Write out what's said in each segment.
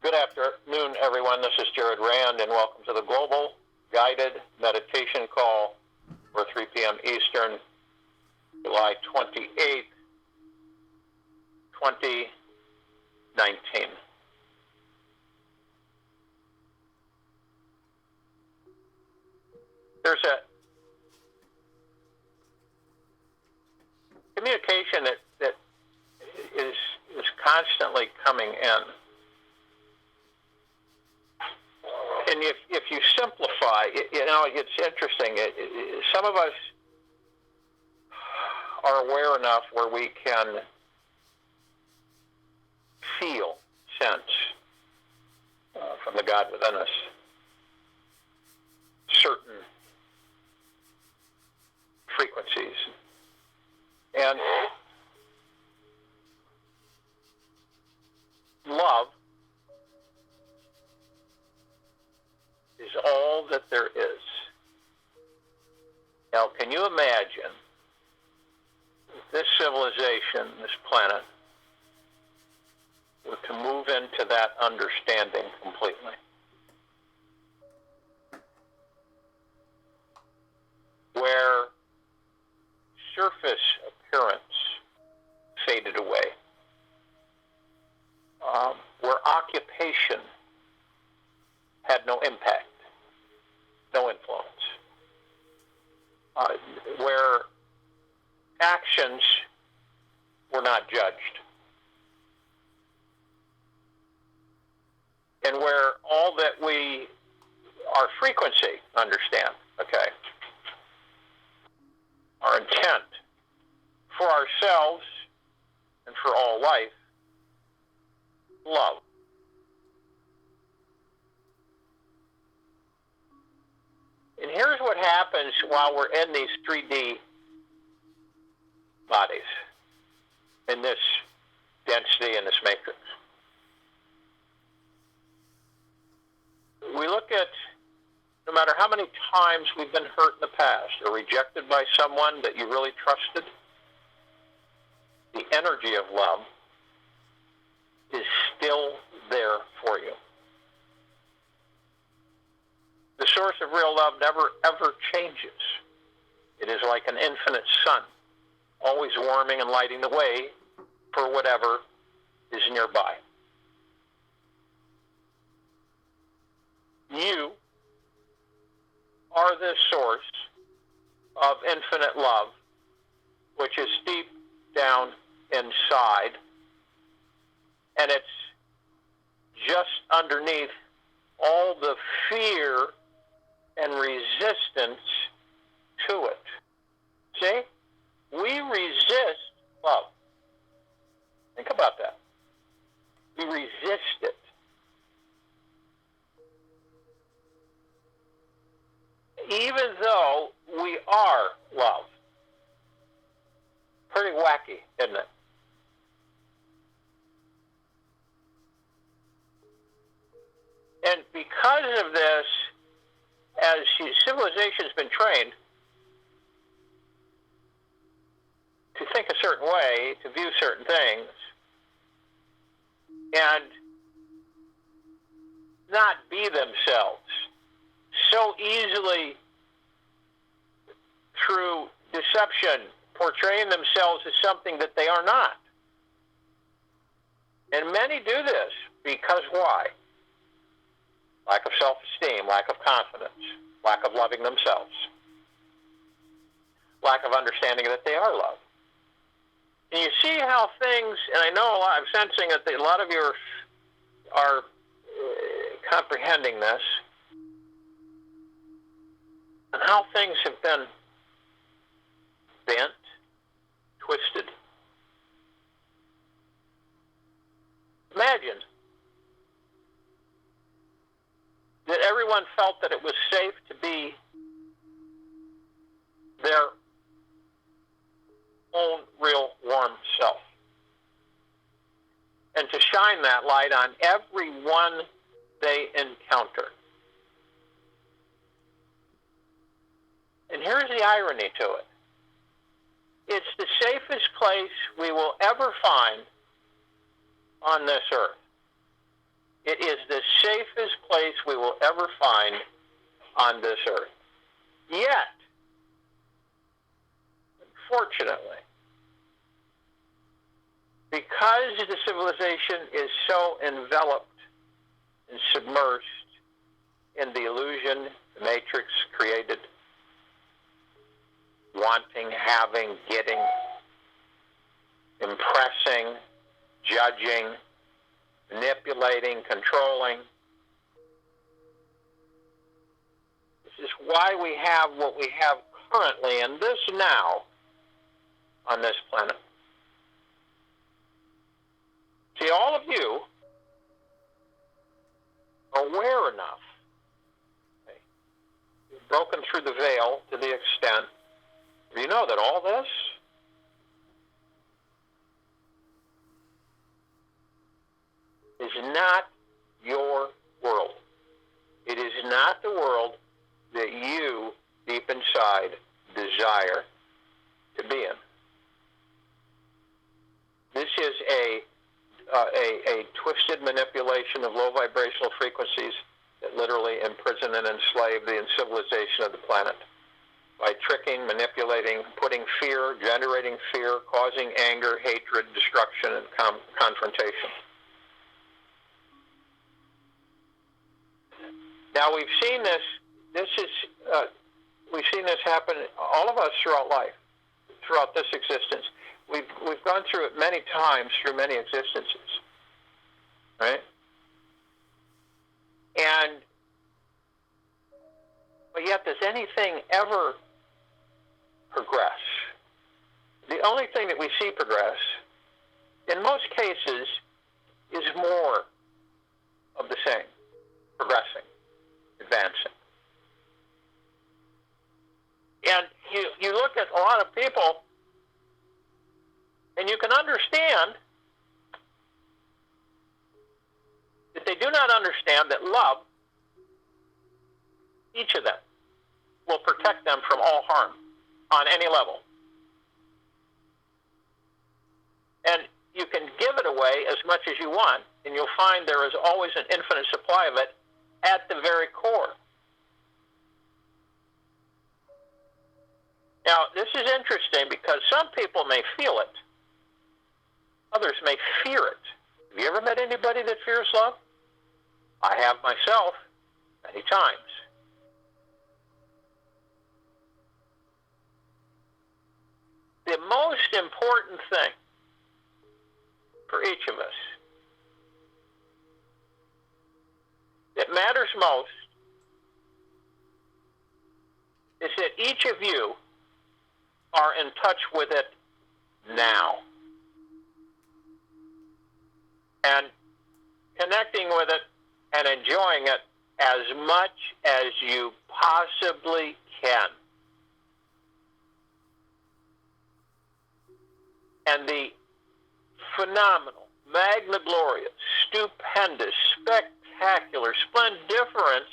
Good afternoon, everyone. This is Jared Rand, and welcome to the Global Guided Meditation Call for 3 p.m. Eastern, July 28th, 2019. There's a communication that is constantly coming in. And if you simplify, it's interesting. Some of us are aware enough where we can feel, sense from the God within us certain frequencies. And love is all that there is. Now, can you imagine this civilization, this planet, were to move into that understanding completely? Where surface appearance faded away, where occupation had no impact, no influence, where actions were not judged, and where all that our frequency, understand, okay, our intent for ourselves and for all life, love. And here's what happens while we're in these 3D bodies, in this density, in this matrix. We look at, no matter how many times we've been hurt in the past or rejected by someone that you really trusted, the energy of love is still there for you. The source of real love never, ever changes. It is like an infinite sun, always warming and lighting the way for whatever is nearby. You are the source of infinite love, which is deep down inside, and it's just underneath all the fear and resistance to it. See? We resist love. Think about that. We resist it. Even though we are love. Pretty wacky, isn't it? And because of this, as civilization's been trained to think a certain way, to view certain things, and not be themselves so easily through deception, portraying themselves as something that they are not. And many do this because why? Lack of self-esteem, lack of confidence, lack of loving themselves, lack of understanding that they are loved. And you see how things, and I know I'm sensing that a lot of you are comprehending this, and how things have been bent, twisted. Imagine that everyone felt that it was safe to be their own real warm self, and to shine that light on everyone they encounter. And here's the irony to it. It's the safest place we will ever find on this earth. It is the safest place we will ever find on this earth. Yet, unfortunately, because the civilization is so enveloped and submersed in the illusion the Matrix created, wanting, having, getting, impressing, judging, manipulating, controlling. This is why we have what we have currently in this now on this planet. See, all of you are aware enough. Okay? You've broken through the veil to the extent where you know that all this is not your world. It is not the world that you, deep inside, desire to be in. This is a twisted manipulation of low vibrational frequencies that literally imprison and enslave the civilization of the planet by tricking, manipulating, putting fear, generating fear, causing anger, hatred, destruction, and confrontation. Now we've seen this. We've seen this happen, all of us, throughout life, throughout this existence. We've gone through it many times, through many existences, right? But yet, does anything ever progress? The only thing that we see progress, in most cases, is more of the same, progressing, advancing. And you look at a lot of people, and you can understand that they do not understand that love, each of them, will protect them from all harm on any level. And you can give it away as much as you want, and you'll find there is always an infinite supply of it at the very core. Now, this is interesting because some people may feel it. Others may fear it. Have you ever met anybody that fears love? I have myself, many times. The most important thing for each of us that matters most is that each of you are in touch with it now. And connecting with it and enjoying it as much as you possibly can. And the phenomenal, magna-glorious, stupendous, spectacular, splendiferous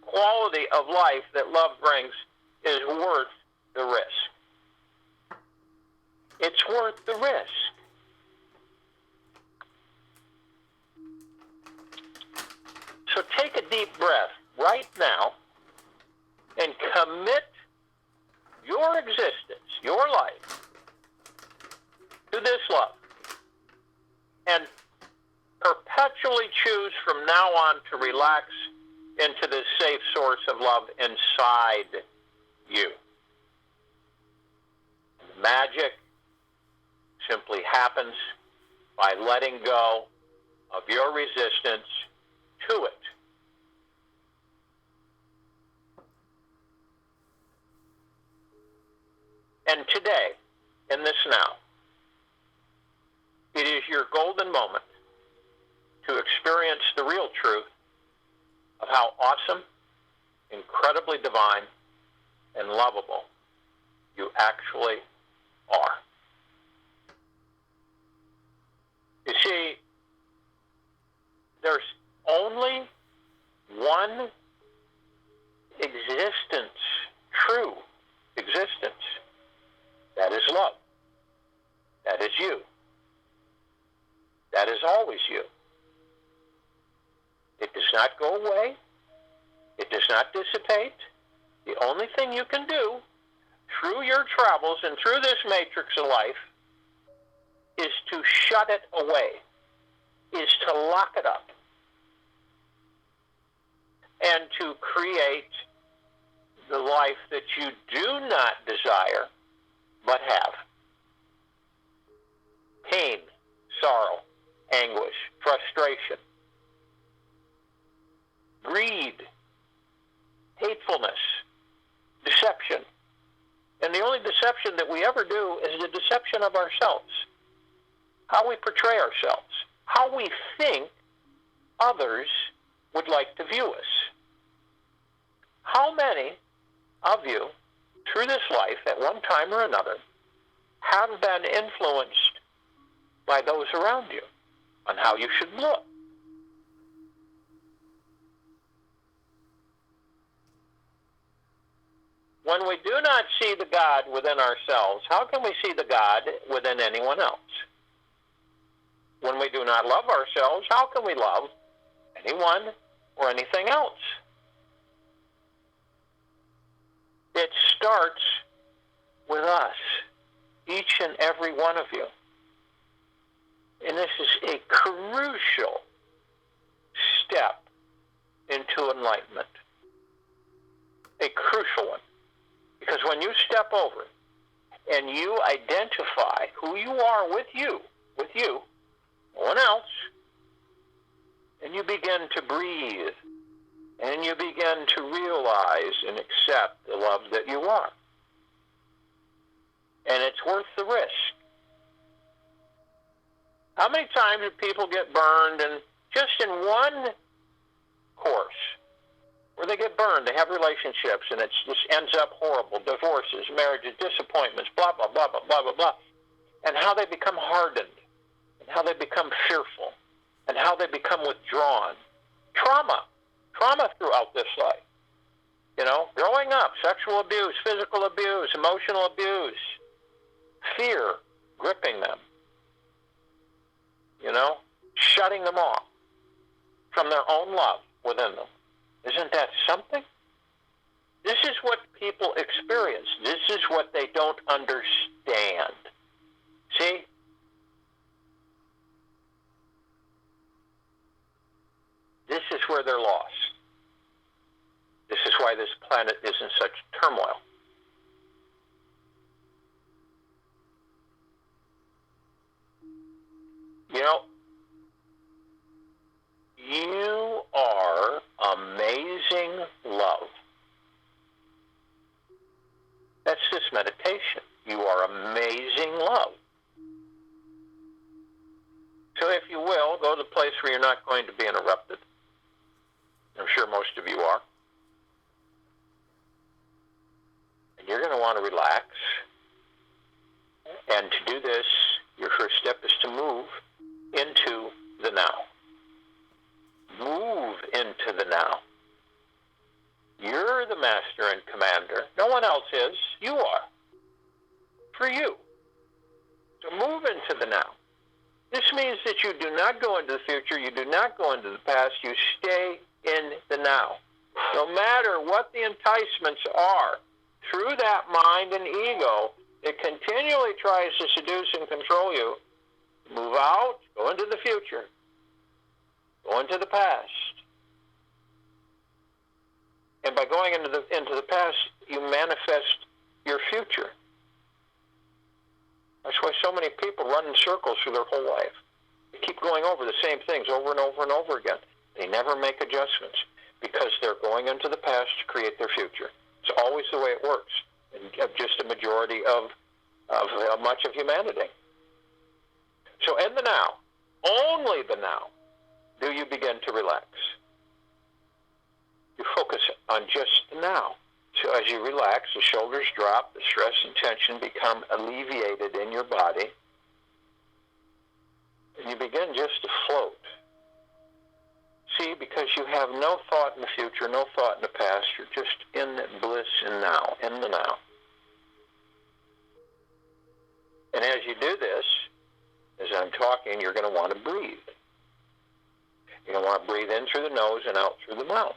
quality of life that love brings is worth the risk. It's worth the risk. So take a deep breath right now and commit your existence, your life, to this love. And perpetually choose from now on to relax into this safe source of love inside you. The magic simply happens by letting go of your resistance to it. And today, in this now, it is your golden moment to experience the real truth of how awesome, incredibly divine, and lovable you actually are. You see, there's only one existence, true existence. That is love. That is you. That is always you. It does not go away. It does not dissipate. The only thing you can do through your travels and through this matrix of life is to shut it away, is to lock it up, and to create the life that you do not desire but have. Pain, sorrow, anguish, frustration, greed, hatefulness, deception. And the only deception that we ever do is the deception of ourselves. How we portray ourselves. How we think others would like to view us. How many of you, through this life, at one time or another, have been influenced by those around you on how you should look? When we do not see the God within ourselves, how can we see the God within anyone else? When we do not love ourselves, how can we love anyone or anything else? It starts with us, each and every one of you. And this is a crucial step into enlightenment. A crucial one. Because when you step over and you identify who you are with you, no one else, and you begin to breathe, and you begin to realize and accept the love that you are. And it's worth the risk. How many times do people get burned and just in one course where they get burned, they have relationships, and it just ends up horrible, divorces, marriages, disappointments, blah, blah, blah, blah, blah, blah, blah, and how they become hardened, and how they become fearful, and how they become withdrawn. Trauma throughout this life. You know, growing up, sexual abuse, physical abuse, emotional abuse, fear gripping them, you know, shutting them off from their own love within them. Isn't that something? This is what people experience. This is what they don't understand. See? This is where they're lost. This is why this planet is in such turmoil. You know, you are amazing love. That's this meditation. You are amazing love. So if you will, go to the place where you're not going to be interrupted. I'm sure most of you are. And you're going to want to relax. And to do this, your first step is to move into the now. Move into the now. You're the master and commander. No one else is. You are. For you. So move into the now. This means that you do not go into the future. You do not go into the past. You stay in the now. No matter what the enticements are, through that mind and ego, it continually tries to seduce and control you. Move out, go into the future, go into the past. And by going into the past, you manifest your future. That's why so many people run in circles through their whole life. They keep going over the same things over and over and over again. They never make adjustments because they're going into the past to create their future. It's always the way it works in just a majority of much of humanity. So in the now, only the now, do you begin to relax. You focus on just the now. So as you relax, the shoulders drop, the stress and tension become alleviated in your body, and you begin just to float. See, because you have no thought in the future, no thought in the past, you're just in bliss and now, in the now. And as you do this, as I'm talking, you're going to want to breathe. You want to breathe in through the nose and out through the mouth.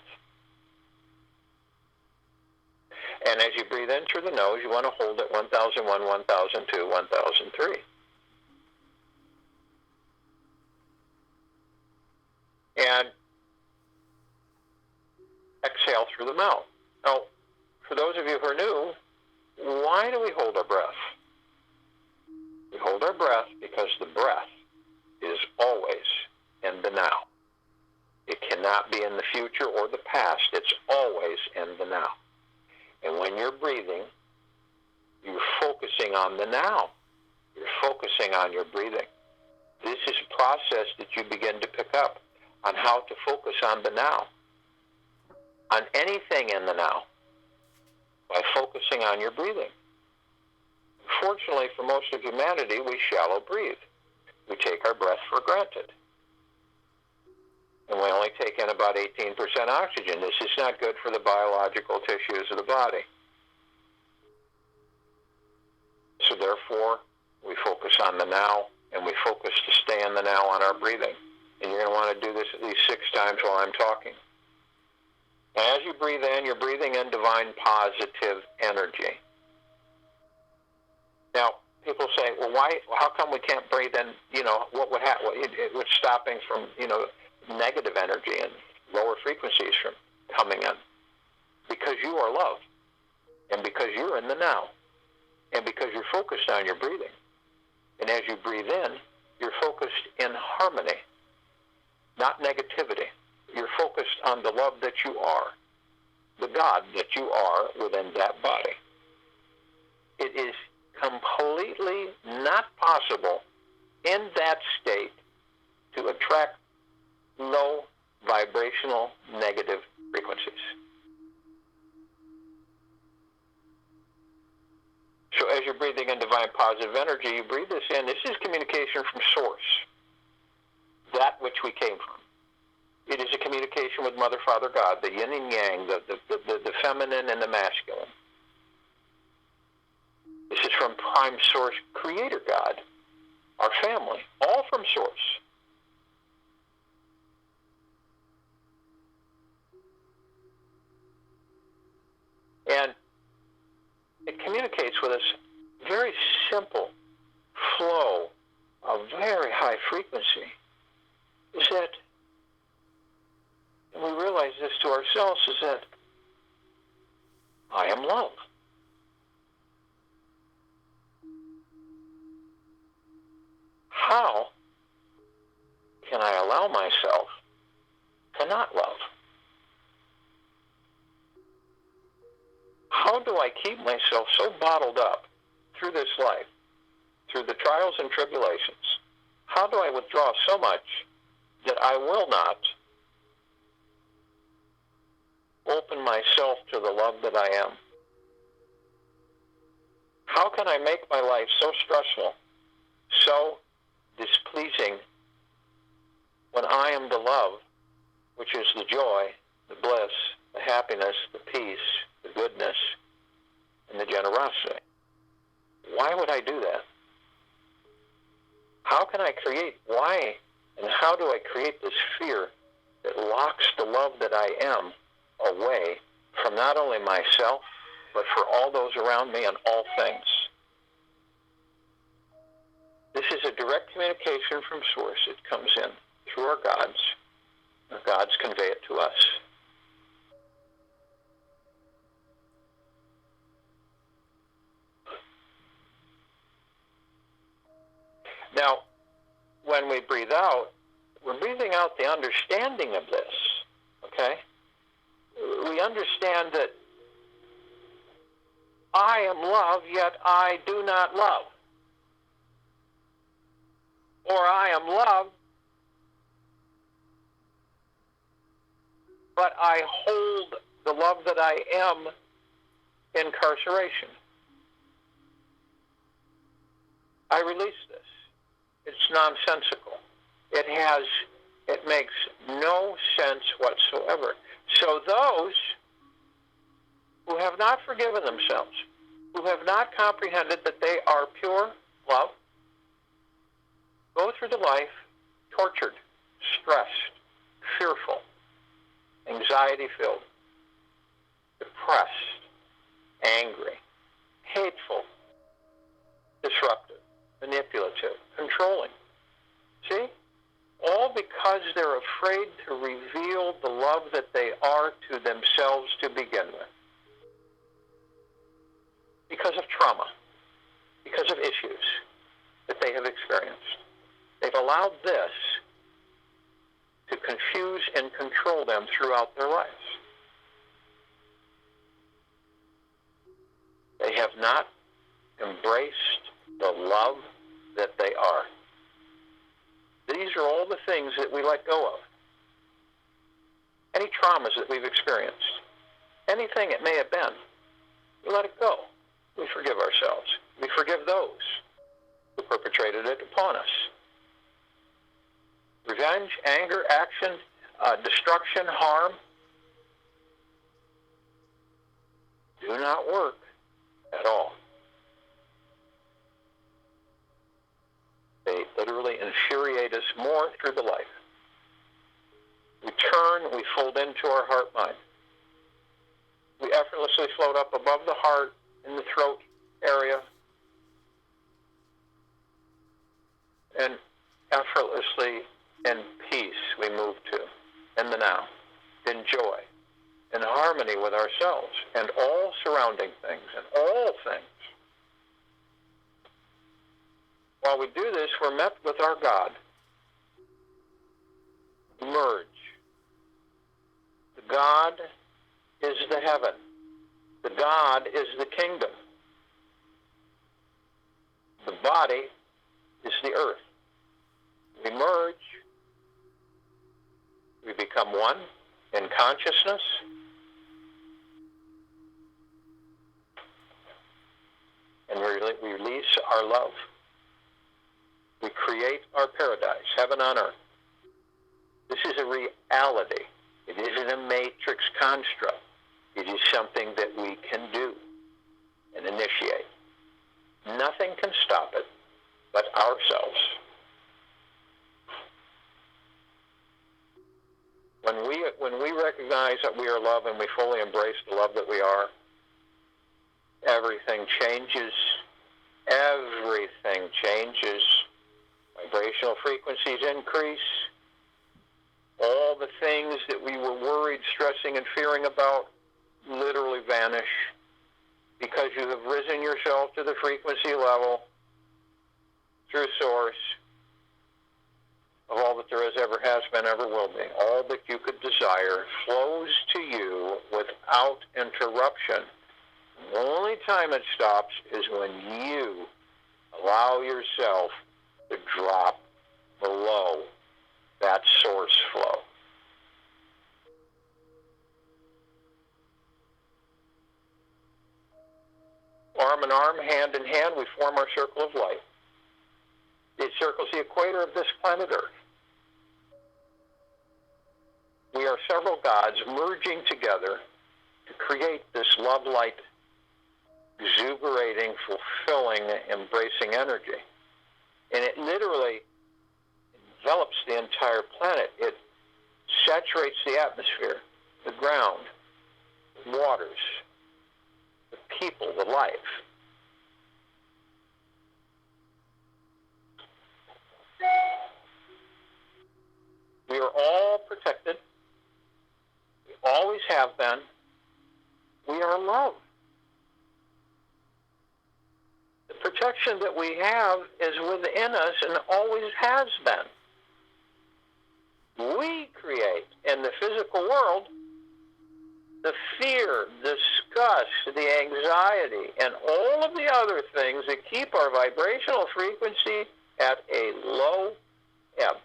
And as you breathe in through the nose, you want to hold it 1001, 1002, 1003. And exhale through the mouth. Now, for those of you who are new, why do we hold our breath? We hold our breath because the breath is always in the now. It cannot be in the future or the past. It's always in the now. And when you're breathing, you're focusing on the now. You're focusing on your breathing. This is a process that you begin to pick up on how to focus on the now, on anything in the now, by focusing on your breathing. Fortunately for most of humanity, we shallow breathe. We take our breath for granted. And we only take in about 18% oxygen. This is not good for the biological tissues of the body. So therefore, we focus on the now, and we focus to stay in the now on our breathing. And you're going to want to do this at least 6 times while I'm talking. As you breathe in, you're breathing in divine positive energy. Now, people say, well, how come we can't breathe in, what would happen? What's stopping from, negative energy and lower frequencies from coming in? Because you are love, and because you're in the now, and because you're focused on your breathing. And as you breathe in, you're focused in harmony, not negativity. You're focused on the love that you are, the God that you are within that body. It is completely not possible in that state to attract low vibrational negative frequencies. So as you're breathing in divine positive energy, you breathe this in. This is communication from source, that which we came from. It is a communication with Mother, Father, God, the yin and yang, the feminine and the masculine. This is from Prime Source, Creator God, our family, all from Source. And it communicates with us very simple flow of very high frequency. Is that, and we realize this to ourselves, is that I am love. How can I allow myself to not love? How do I keep myself so bottled up through this life, through the trials and tribulations? How do I withdraw so much that I will not open myself to the love that I am? How can I make my life so stressful, so displeasing, when I am the love, which is the joy, the bliss, the happiness, the peace, the goodness, and the generosity? Why would I do that? How can I create, why and how do I create this fear that locks the love that I am away from not only myself, but for all those around me and all things? This is a direct communication from Source. It comes in through our gods. Our gods convey it to us. Now, when we breathe out, we're breathing out the understanding of this, okay? We understand that I am love, yet I do not love. Or I am love, but I hold the love that I am in incarceration. I release this. It's nonsensical. It makes no sense whatsoever. So those who have not forgiven themselves, who have not comprehended that they are pure love, go through the life tortured, stressed, fearful, anxiety-filled, depressed, angry, hateful, disruptive, manipulative, controlling. See? All because they're afraid to reveal the love that they are to themselves to begin with. Because of trauma, because of issues that they have experienced. They've allowed this to confuse and control them throughout their lives. They have not embraced the love that they are. These are all the things that we let go of. Any traumas that we've experienced, anything it may have been, we let it go. We forgive ourselves. We forgive those who perpetrated it upon us. Revenge, anger, action, destruction, harm do not work at all. They literally infuriate us more through the life. We turn, we fold into our heart-mind. We effortlessly float up above the heart, in the throat area, and effortlessly in peace we move to, in the now, in joy, in harmony with ourselves and all surrounding things and all things. While we do this, we're met with our God. Merge. The God is the heaven. The God is the kingdom. The body is the earth. We merge. We become one in consciousness. And we release our love. We create our paradise, heaven on earth. This is a reality. It isn't a matrix construct. It is something that we can do and initiate. Nothing can stop it but ourselves. When we recognize that we are love and we fully embrace the love that we are, everything changes. Everything changes. Vibrational frequencies increase. All the things that we were worried, stressing, and fearing about literally vanish because you have risen yourself to the frequency level through source of all that there is, ever has been, ever will be. All that you could desire flows to you without interruption. The only time it stops is when you allow yourself to drop below that source flow. Arm in arm, hand in hand, we form our circle of light. It circles the equator of this planet Earth. We are several gods merging together to create this love light, exuberating, fulfilling, embracing energy. And it literally envelops the entire planet. It saturates the atmosphere, the ground, the waters, the people, the life. We are all protected. We always have been. We are love. The protection that we have is within us and always has been. We create in the physical world the fear, disgust, the anxiety, and all of the other things that keep our vibrational frequency at a low ebb.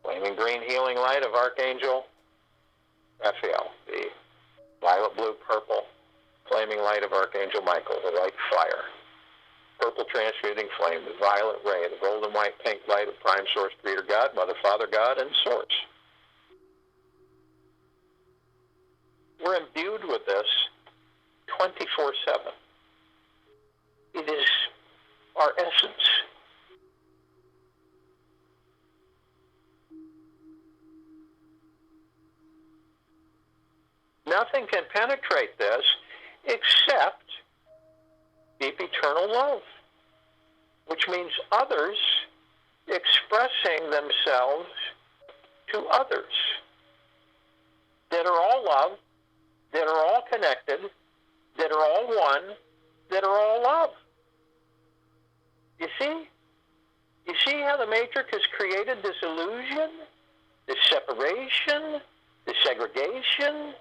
Flaming green healing light of Archangel Raphael, the violet, blue, purple flaming light of Archangel Michael, the light fire. Purple transmuting flame, the violet ray, the golden white pink light of Prime Source Creator God, Mother, Father God, and Source. We're imbued with this 24/7. It is our essence. Nothing can penetrate this except deep eternal love, which means others expressing themselves to others that are all love, that are all connected, that are all one, that are all love. You see? You see how the Matrix has created this illusion, this separation, this segregation?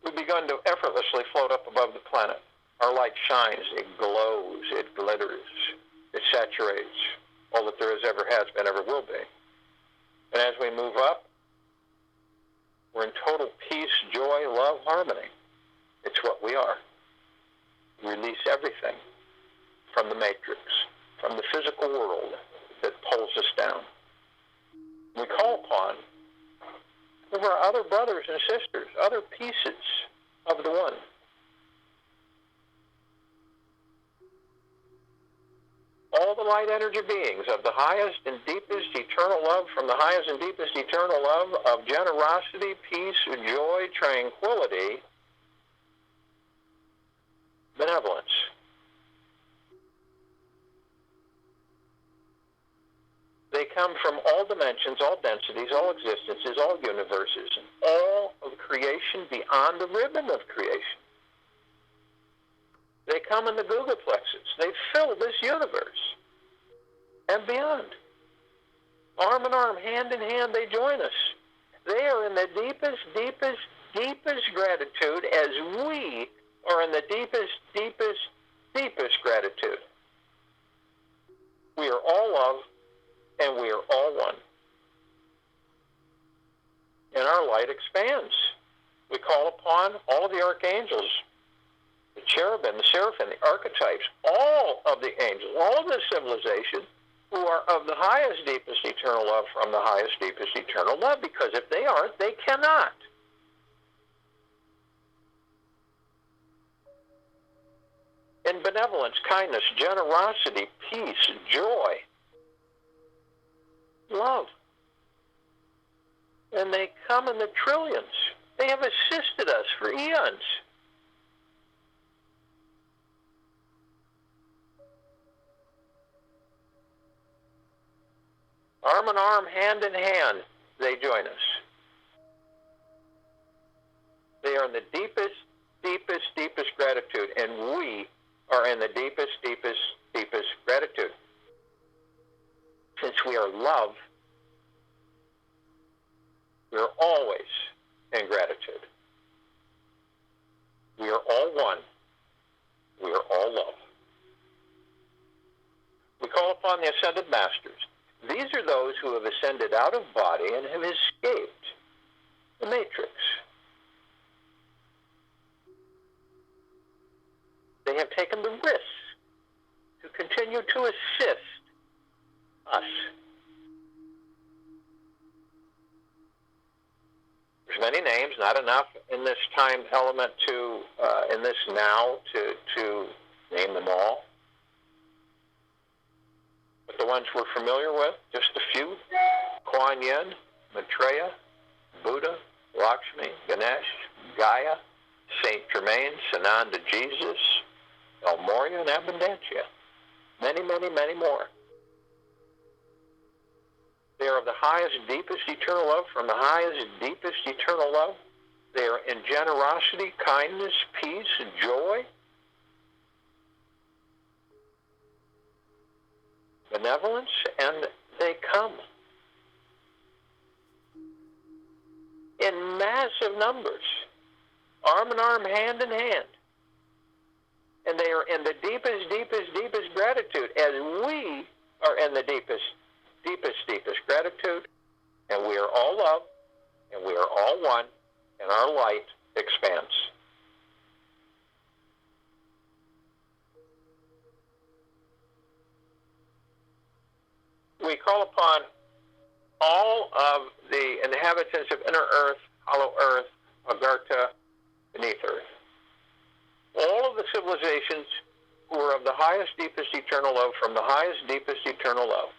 We've begun to effortlessly float up above the planet. Our light shines, it glows, it glitters, it saturates all that there is, ever has been, ever will be. And as we move up, we're in total peace, joy, love, harmony. It's what we are. We release everything from the Matrix, from the physical world that pulls us down. We call upon of our other brothers and sisters, other pieces of the one. All the light energy beings of the highest and deepest eternal love, from the highest and deepest eternal love of generosity, peace, joy, tranquility, benevolence. They come from all dimensions, all densities, all existences, all universes, and all of creation beyond the ribbon of creation. They come in the Googleplexes. They fill this universe and beyond. Arm in arm, hand in hand, they join us. They are in the deepest, deepest, deepest gratitude as we are in the deepest, deepest, deepest gratitude. We are all love, and we are all one. And our light expands. We call upon all of the archangels, the cherubim, the seraphim, the archetypes, all of the angels, all of the civilization who are of the highest, deepest eternal love from the highest, deepest eternal love, because if they aren't, they cannot. In benevolence, kindness, generosity, peace, joy, love. And they come in the trillions. They have assisted us for eons. Arm in arm, hand in hand, they join us. They are in the deepest, deepest, deepest gratitude, and we are in the deepest, deepest, deepest gratitude. Since we are love, we are always in gratitude. We are all one. We are all love. We call upon the Ascended Masters. These are those who have ascended out of body and have escaped the Matrix. They have taken the risk to continue to assist us. There's many names, not enough in this time element to, in this now, to name them all. But the ones we're familiar with, just a few: Kuan Yin, Maitreya, Buddha, Lakshmi, Ganesh, Gaia, Saint Germain, Sananda Jesus, El Morya, and Abundantia. Many, many, many more. They are of the highest, deepest eternal love from the highest, deepest eternal love. They are in generosity, kindness, peace, joy, benevolence, and they come in massive numbers, arm in arm, hand in hand. And they are in the deepest, deepest, deepest gratitude as we are in the deepest, deepest, deepest gratitude. And we are all love, and we are all one, and our light expands. We call upon all of the inhabitants of inner earth, hollow earth, Agartha, beneath earth, all of the civilizations who are of the highest, deepest, eternal love, from the highest, deepest, eternal love,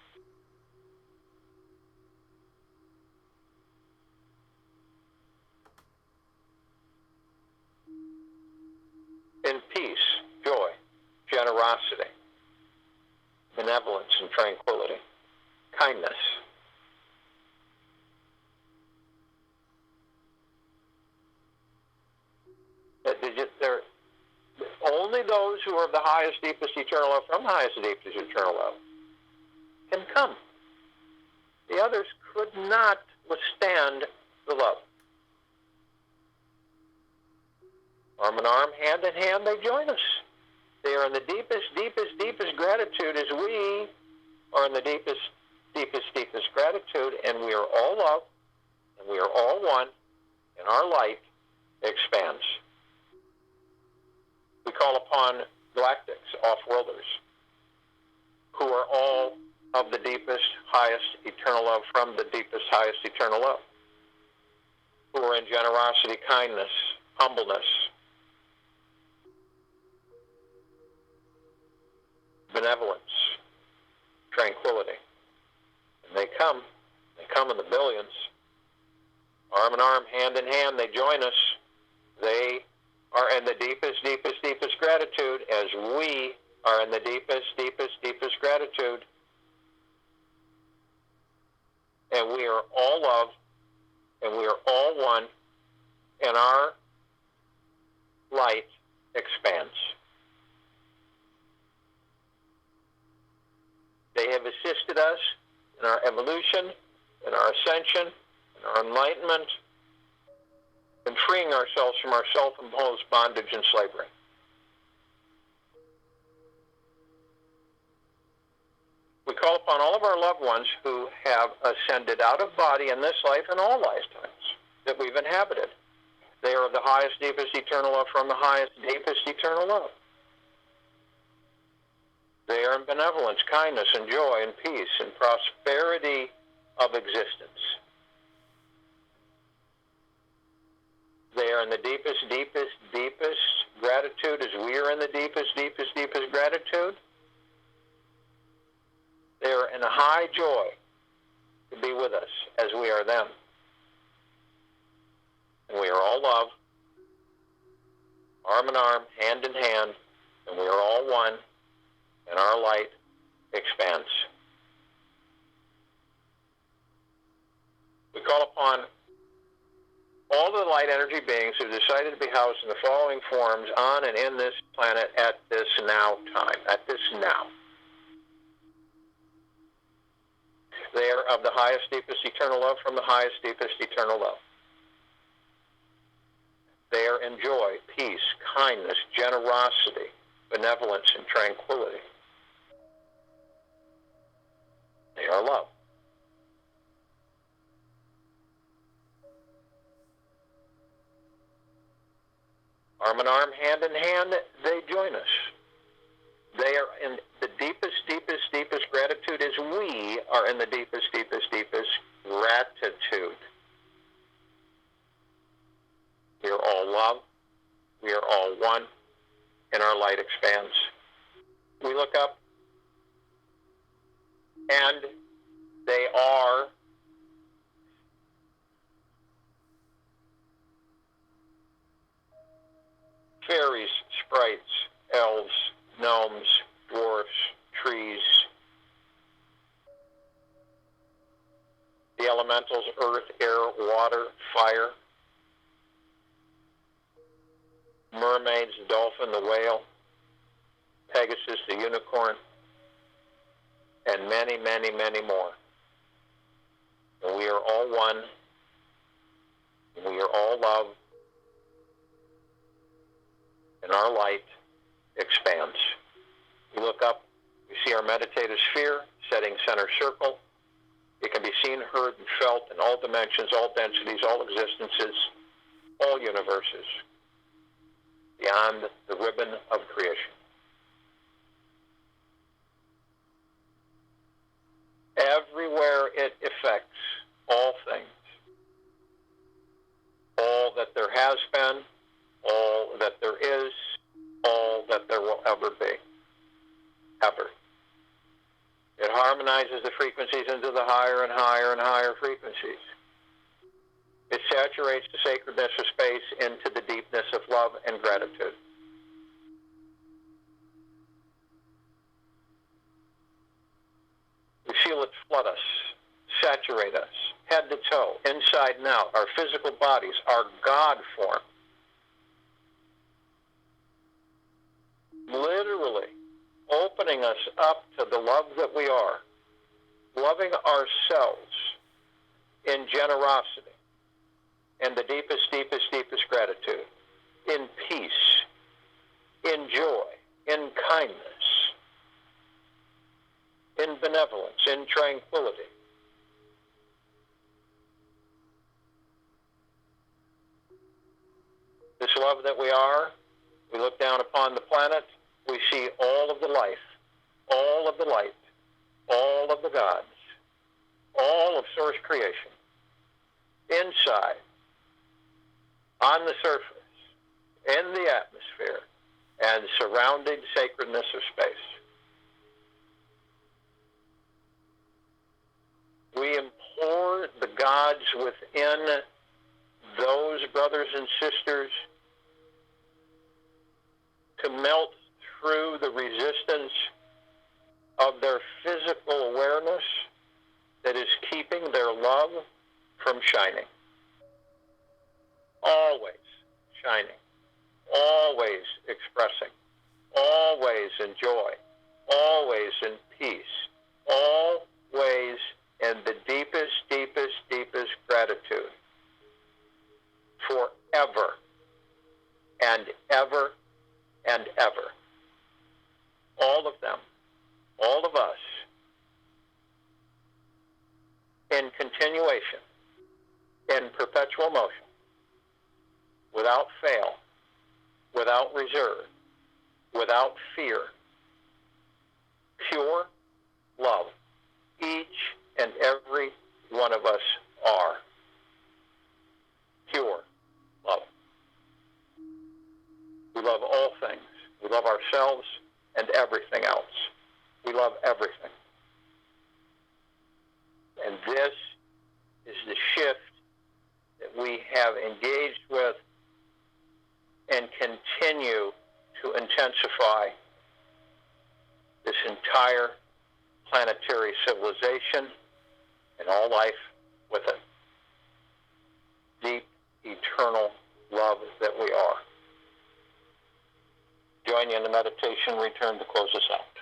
in peace, joy, generosity, benevolence and tranquility, kindness. Only those who are of the highest, deepest, eternal love, from the highest, deepest, eternal love, can come. The others could not withstand the love. Arm in arm, hand in hand, they join us. They are in the deepest, deepest, deepest gratitude as we are in the deepest, deepest, deepest gratitude, and we are all love, and we are all one, and our light expands. We call upon galactics, off-worlders, who are all of the deepest, highest, eternal love, from the deepest, highest, eternal love, who are in generosity, kindness, humbleness, benevolence, tranquility. And they come in the billions. Arm in arm, hand in hand, they join us. They are in the deepest, deepest, deepest gratitude as we are in the deepest, deepest, deepest gratitude. And we are all love, and we are all one, and our light expands. They have assisted us in our evolution, in our ascension, in our enlightenment, in freeing ourselves from our self-imposed bondage and slavery. We call upon all of our loved ones who have ascended out of body in this life and all lifetimes that we've inhabited. They are of the highest, deepest, eternal love, from the highest, deepest, eternal love. They are in benevolence, kindness, and joy, and peace, and prosperity of existence. They are in the deepest, deepest, deepest gratitude as we are in the deepest, deepest, deepest gratitude. They are in a high joy to be with us as we are them. And we are all love, arm in arm, hand in hand, and we are all one, and our light expands. We call upon all the light energy beings who decided to be housed in the following forms on and in this planet at this now time, at this now. They are of the highest, deepest, eternal love, from the highest, deepest, eternal love. They are in joy, peace, kindness, generosity, benevolence, and tranquility. They are love. Arm in arm, hand in hand, they join us. They are in the deepest, deepest, deepest gratitude as we are in the deepest, deepest, deepest gratitude. We are all love. We are all one, and our light expands. We look up, and they are fairies, sprites, elves, gnomes, dwarfs, trees, the elementals, earth, air, water, fire, mermaids, the dolphin, the whale, Pegasus, the unicorn, and many, many, many more. And we are all one, and we are all love, and our light expands. We look up, we see our meditative sphere setting center circle. It can be seen, heard, and felt in all dimensions, all densities, all existences, all universes, beyond the ribbon of creation. Everywhere it affects ever be. Ever. It harmonizes the frequencies into the higher and higher and higher frequencies. It saturates the sacredness of space into the deepness of love and gratitude. We feel it flood us, saturate us, head to toe, inside and out. Our physical bodies are God form. Literally opening us up to the love that we are, loving ourselves in generosity, and the deepest, deepest, deepest gratitude, in peace, in joy, in kindness, in benevolence, in tranquility. This love that we are, we look down upon the planet, we see all of the life, all of the light, all of the gods, all of source creation, inside, on the surface, in the atmosphere, and surrounding sacredness of space. We implore the gods within those brothers and sisters to melt through the resistance of their physical awareness that is keeping their love from shining. Always shining, always expressing, always in joy, always in peace, always in the deepest, deepest, deepest gratitude, forever and ever and ever. All of them, all of us, in continuation, in perpetual motion, without fail, without reserve, without fear, pure love. Each and every one of us are pure love. We love all things. We love ourselves and everything else. We love everything. And this is the shift that we have engaged with and continue to intensify this entire planetary civilization and all life with it. Deep, eternal love that we are. Join you in the meditation. Return to close us out.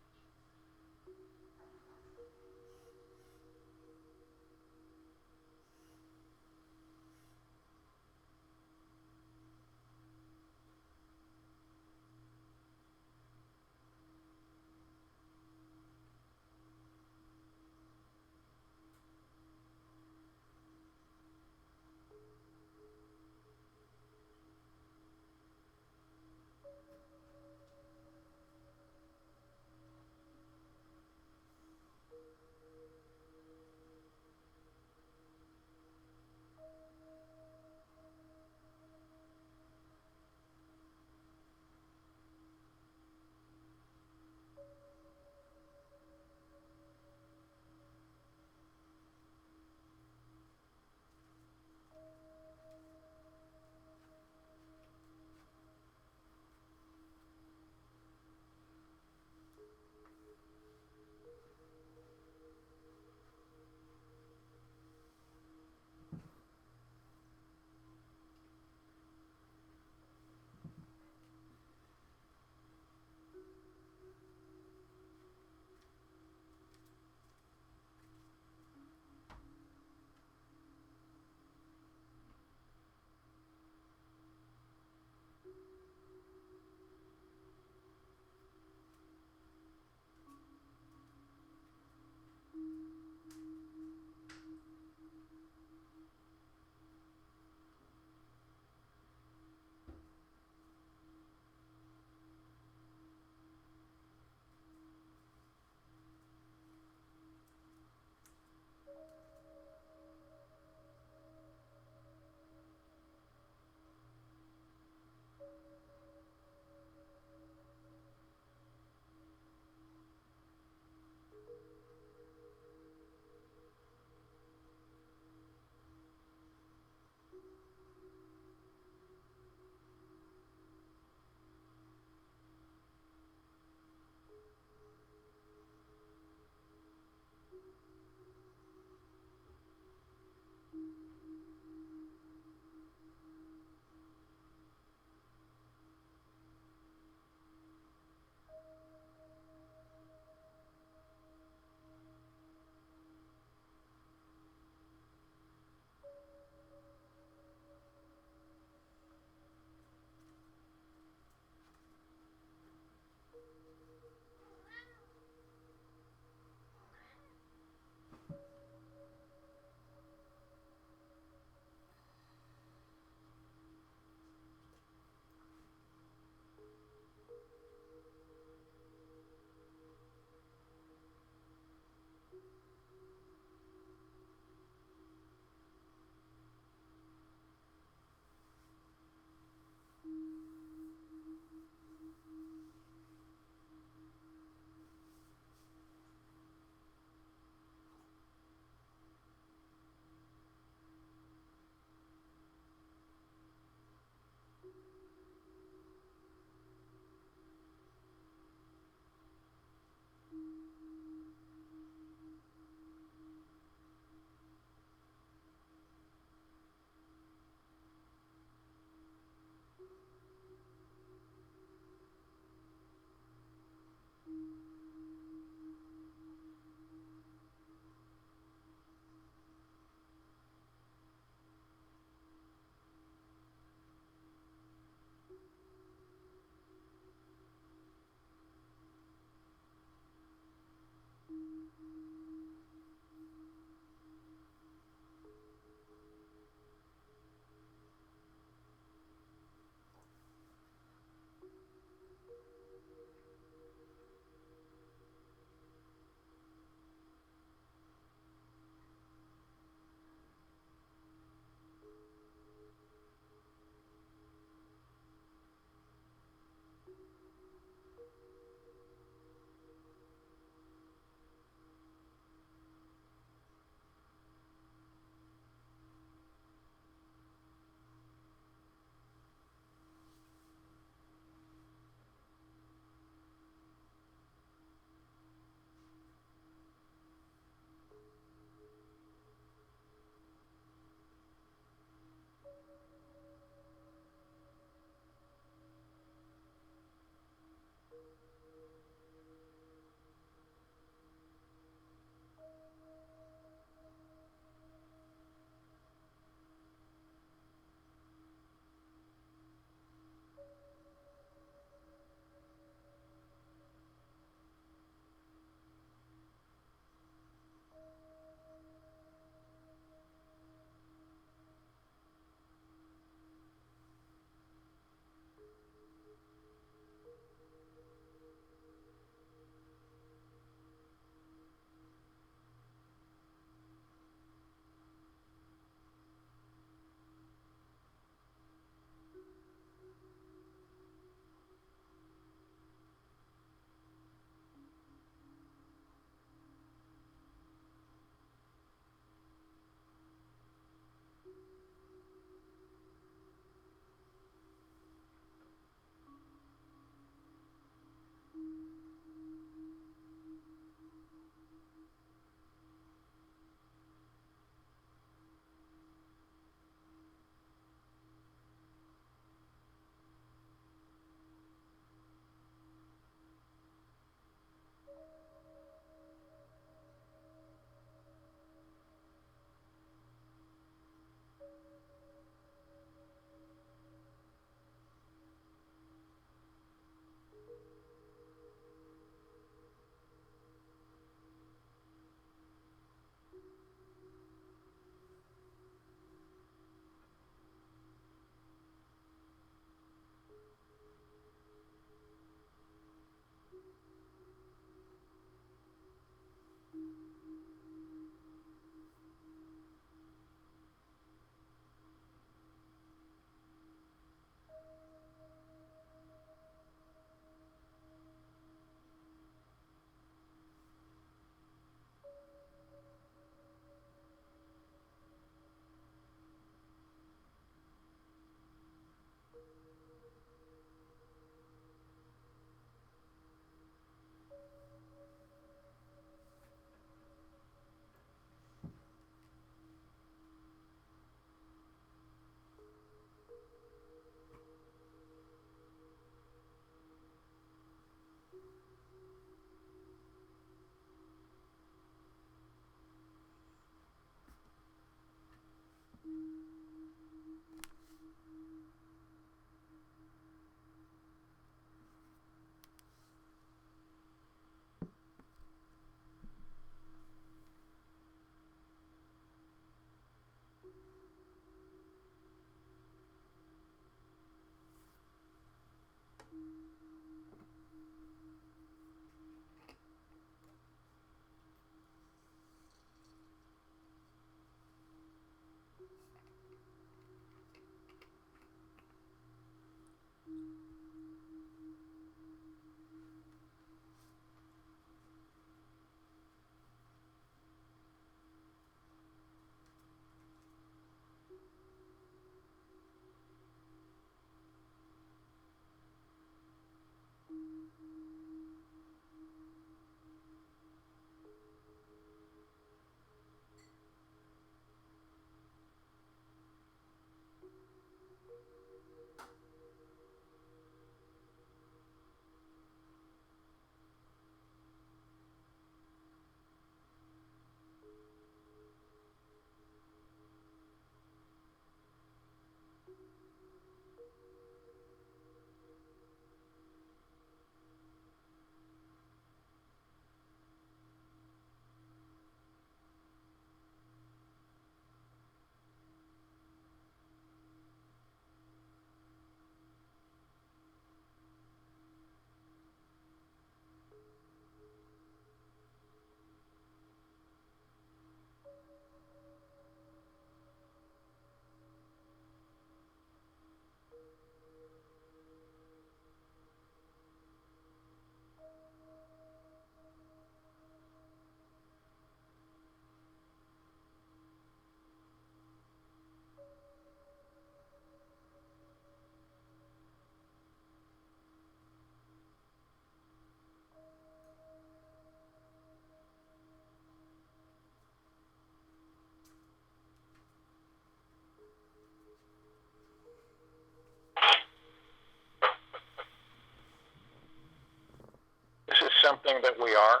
something that we are,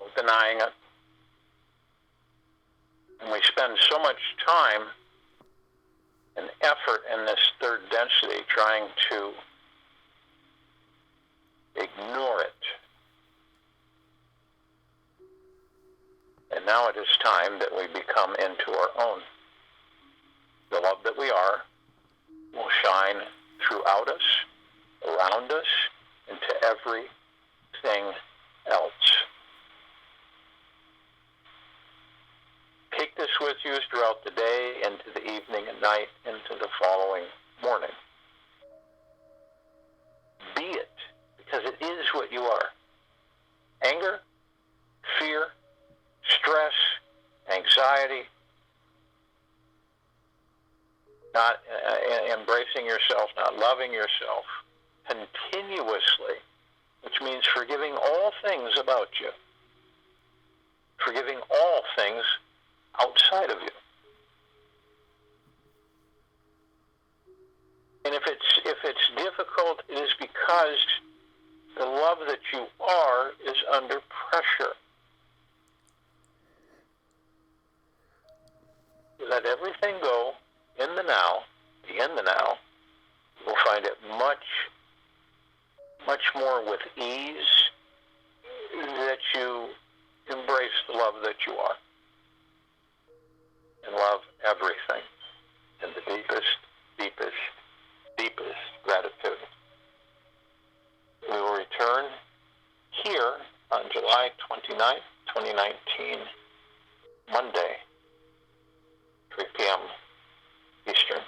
we're denying it. And we spend so much time and effort in this third density trying to ignore it. And now it is time that we become into our own. The love that we are will shine throughout us, around us, into everything else. Take this with you throughout the day, into the evening and night, into the following morning. Be it, because it is what you are. Anger, fear, stress, anxiety, not embracing yourself, not loving yourself continuously, which means forgiving all things about you, forgiving all things outside of you. And if it's difficult, it is because the love that you are is under pressure. Let everything go in the now, be in the now. You will find it much, much more with ease that you embrace the love that you are. And love everything in the deepest, deepest, deepest gratitude. We will return here on July 29th, 2019, Monday, 3 p.m. Eastern.